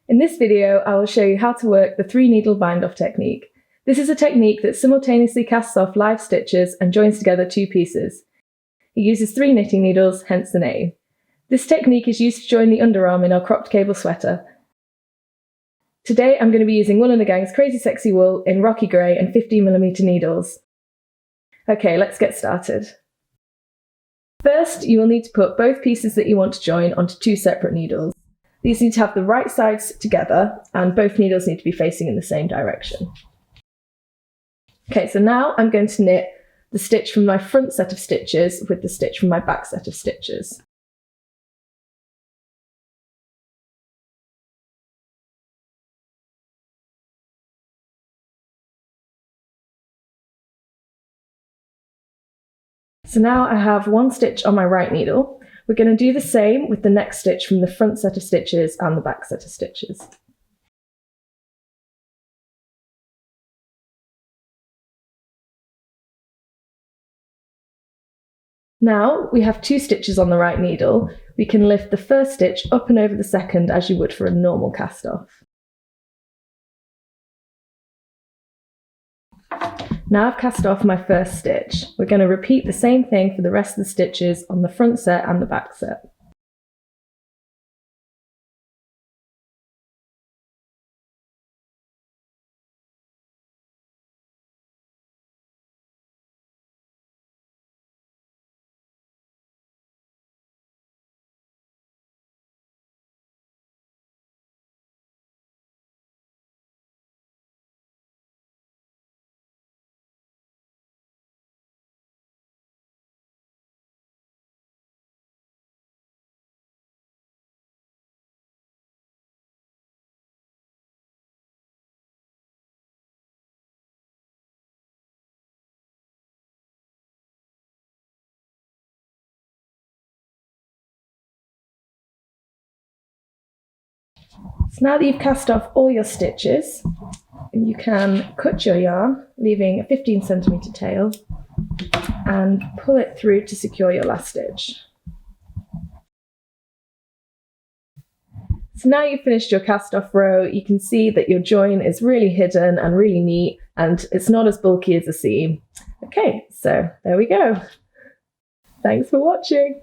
In this video, I will show you how to work the 3-needle bind-off technique. This is a technique that simultaneously casts off live stitches and joins together 2 pieces. It uses 3 knitting needles, hence the name. This technique is used to join the underarm in our cropped cable sweater. Today I'm going to be using Wool & the Gang's Crazy Sexy Wool in Rocky Grey and 15mm needles. Okay, let's get started. First, you will need to put both pieces that you want to join onto 2 separate needles. These need to have the right sides together and both needles need to be facing in the same direction. Okay, so now I'm going to knit the stitch from my front set of stitches with the stitch from my back set of stitches. So now I have 1 stitch on my right needle. We're going to do the same with the next stitch from the front set of stitches and the back set of stitches. Now we have 2 stitches on the right needle. We can lift the first stitch up and over the second as you would for a normal cast off. Now I've cast off my first stitch. We're going to repeat the same thing for the rest of the stitches on the front set and the back set. So now that you've cast off all your stitches, you can cut your yarn, leaving a 15cm tail, and pull it through to secure your last stitch. So now you've finished your cast off row, you can see that your join is really hidden and really neat, and it's not as bulky as a seam. Okay, so there we go. Thanks for watching.